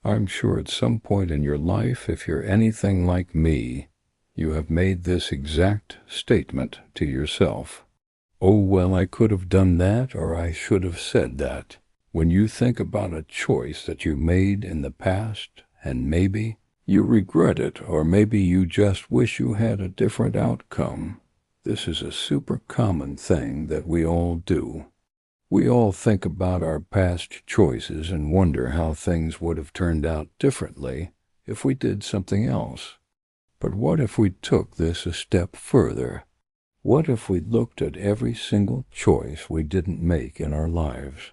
I'm sure at some point in your life, if you're anything like me, you have made this exact statement to yourself. Oh, well, I could have done that, or I should have said that. When you think about a choice that you made in the past, and maybe you regret it, or maybe you just wish you had a different outcome, this is a super common thing that we all do. We all think about our past choices and wonder how things would have turned out differently if we did something else. But what if we took this a step further? What if we looked at every single choice we didn't make in our lives?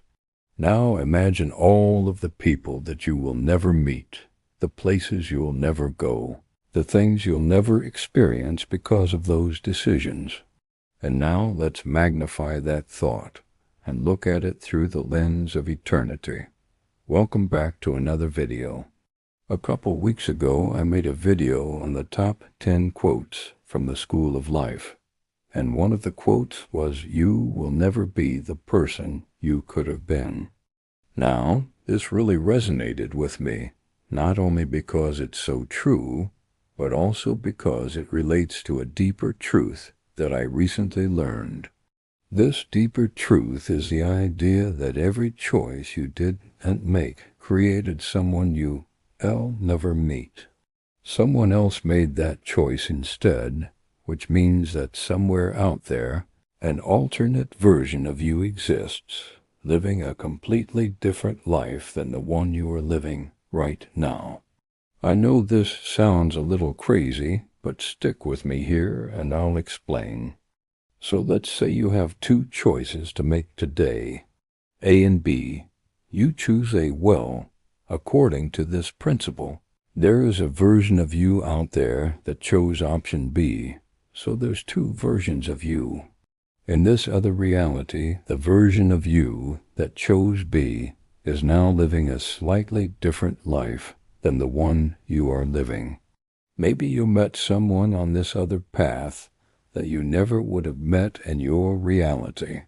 Now imagine all of the people that you will never meet, the places you'll never go, the things you'll never experience because of those decisions. And now let's magnify that thought and look at it through the lens of eternity. Welcome back to another video. A couple weeks ago, I made a video on the top 10 quotes from the School of Life. And one of the quotes was, "You will never be the person you could have been." Now, this really resonated with me, not only because it's so true, but also because it relates to a deeper truth that I recently learned. This deeper truth is the idea that every choice you didn't make created someone you'll never meet. Someone else made that choice instead, which means that somewhere out there, an alternate version of you exists, living a completely different life than the one you are living right now. I know this sounds a little crazy, but stick with me here and I'll explain. So let's say you have two choices to make today, A and B. You choose A. Well, according to this principle, there is a version of you out there that chose option B, so there's two versions of you. In this other reality, the version of you that chose B is now living a slightly different life than the one you are living. Maybe you met someone on this other path that you never would have met in your reality.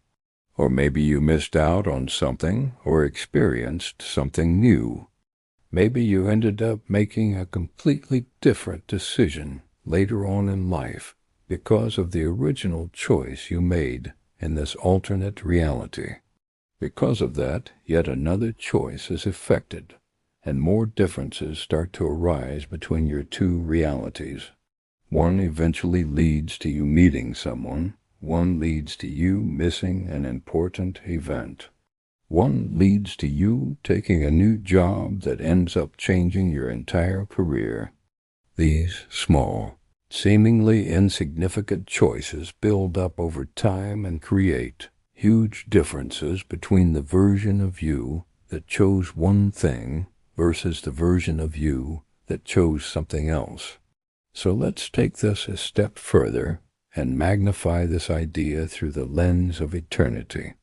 Or maybe you missed out on something or experienced something new. Maybe you ended up making a completely different decision later on in life because of the original choice you made in this alternate reality. Because of that, yet another choice is affected, and more differences start to arise between your two realities. One eventually leads to you meeting someone. One leads to you missing an important event. One leads to you taking a new job that ends up changing your entire career. These small, seemingly insignificant choices build up over time and create huge differences between the version of you that chose one thing versus the version of you that chose something else. So let's take this a step further and magnify this idea through the lens of eternity.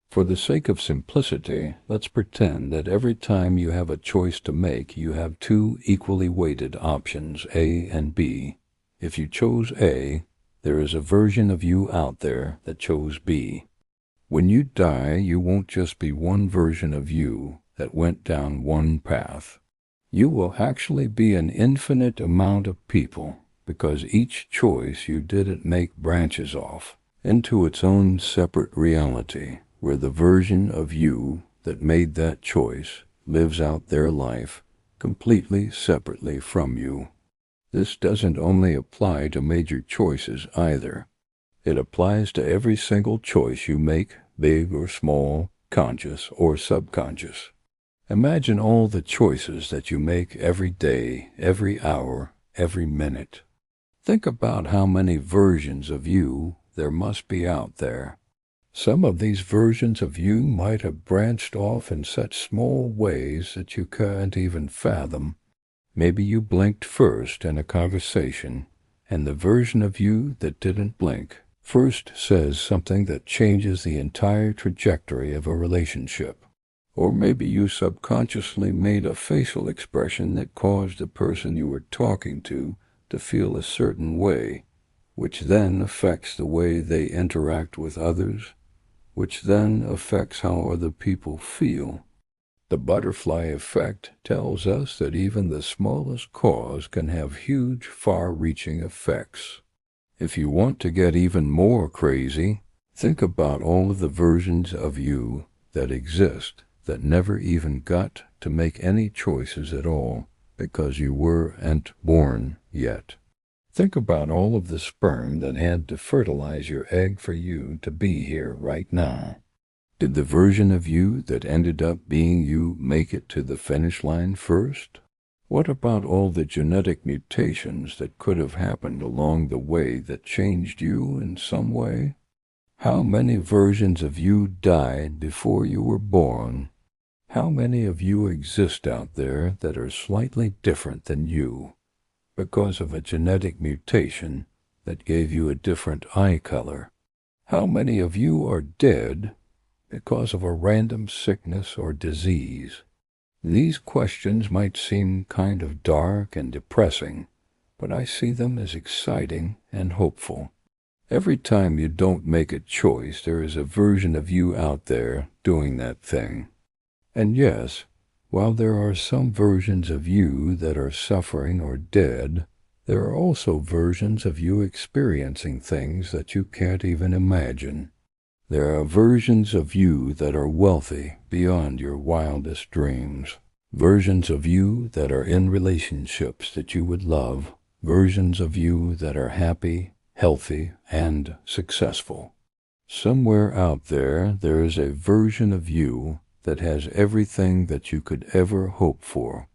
For the sake of simplicity, let's pretend that every time you have a choice to make, you have two equally weighted options, A and B. If you chose A, there is a version of you out there that chose B. When you die, you won't just be one version of you that went down one path. You will actually be an infinite amount of people, because each choice you didn't make branches off into its own separate reality, where the version of you that made that choice lives out their life completely separately from you. This doesn't only apply to major choices either. It applies to every single choice you make, big or small, conscious or subconscious. Imagine all the choices that you make every day, every hour, every minute. Think about how many versions of you there must be out there. Some of these versions of you might have branched off in such small ways that you can't even fathom. Maybe you blinked first in a conversation, and the version of you that didn't blink first says something that changes the entire trajectory of a relationship. Or maybe you subconsciously made a facial expression that caused the person you were talking to feel a certain way, which then affects the way they interact with others, which then affects how other people feel. The butterfly effect tells us that even the smallest cause can have huge, far-reaching effects. If you want to get even more crazy, think about all of the versions of you that exist that never even got to make any choices at all because you weren't born yet. Think about all of the sperm that had to fertilize your egg for you to be here right now. Did the version of you that ended up being you make it to the finish line first? What about all the genetic mutations that could have happened along the way that changed you in some way? How many versions of you died before you were born? How many of you exist out there that are slightly different than you because of a genetic mutation that gave you a different eye color? How many of you are dead because of a random sickness or disease? These questions might seem kind of dark and depressing, but I see them as exciting and hopeful. Every time you don't make a choice, there is a version of you out there doing that thing. And yes, while there are some versions of you that are suffering or dead, there are also versions of you experiencing things that you can't even imagine. There are versions of you that are wealthy beyond your wildest dreams, versions of you that are in relationships that you would love, versions of you that are happy, healthy, and successful. Somewhere out there, there is a version of you that has everything that you could ever hope for.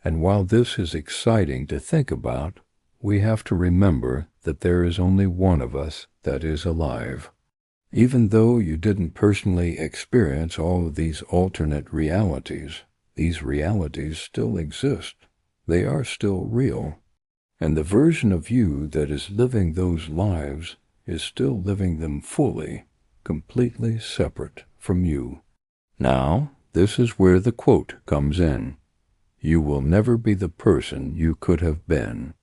And while this is exciting to think about, we have to remember that there is only one of us that is alive. Even though you didn't personally experience all of these alternate realities, these realities still exist. They are still real. And the version of you that is living those lives is still living them fully, completely separate from you. Now, this is where the quote comes in. You will never be the person you could have been.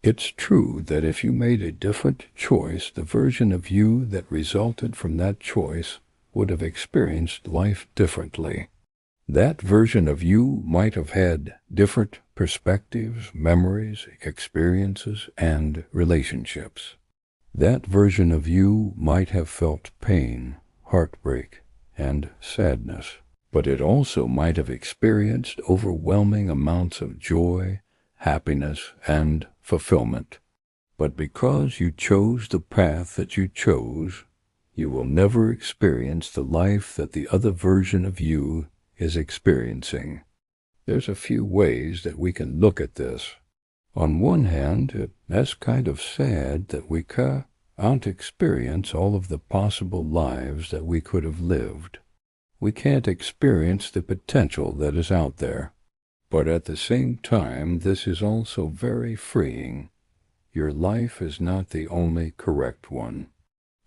It's true that if you made a different choice, the version of you that resulted from that choice would have experienced life differently. That version of you might have had different perspectives, memories, experiences, and relationships. That version of you might have felt pain, heartbreak, and sadness, but it also might have experienced overwhelming amounts of joy, happiness, and fulfillment. But because you chose the path that you chose, you will never experience the life that the other version of you is experiencing. There's a few ways that we can look at this. On one hand, that's kind of sad that we can't experience all of the possible lives that we could have lived. We can't experience the potential that is out there. But at the same time, this is also very freeing. Your life is not the only correct one.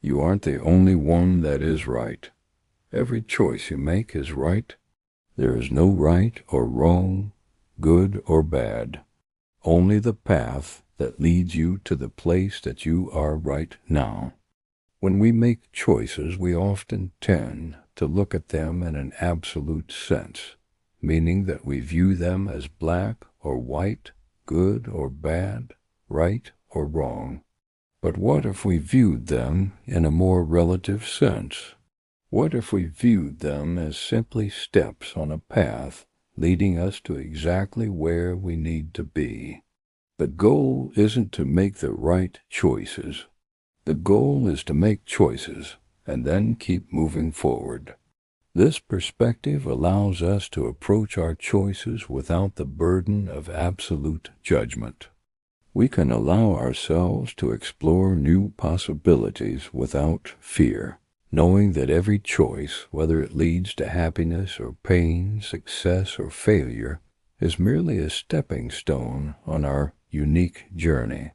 You aren't the only one that is right. Every choice you make is right. There is no right or wrong, good or bad. Only the path that leads you to the place that you are right now. When we make choices, we often tend to look at them in an absolute sense, meaning that we view them as black or white, good or bad, right or wrong. But what if we viewed them in a more relative sense? What if we viewed them as simply steps on a path leading us to exactly where we need to be? The goal isn't to make the right choices. The goal is to make choices and then keep moving forward. This perspective allows us to approach our choices without the burden of absolute judgment. We can allow ourselves to explore new possibilities without fear, knowing that every choice, whether it leads to happiness or pain, success or failure, is merely a stepping stone on our unique journey.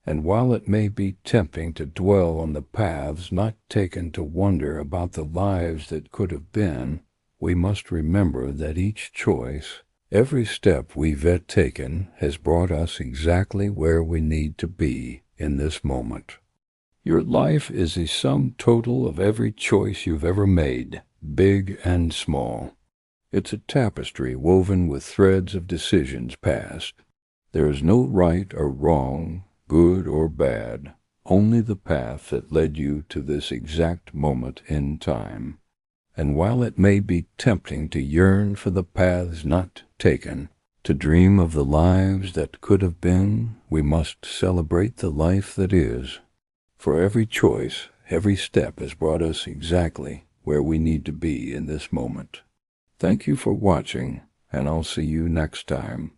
And while it may be tempting to dwell on the paths not taken to wonder about the lives that could have been, we must remember that each choice, every step we've taken, has brought us exactly where we need to be in this moment. Your life is a sum total of every choice you've ever made, big and small. It's a tapestry woven with threads of decisions past. There is no right or wrong, good or bad, only the path that led you to this exact moment in time. And while it may be tempting to yearn for the paths not taken, to dream of the lives that could have been, we must celebrate the life that is. For every choice, every step has brought us exactly where we need to be in this moment. Thank you for watching, and I'll see you next time.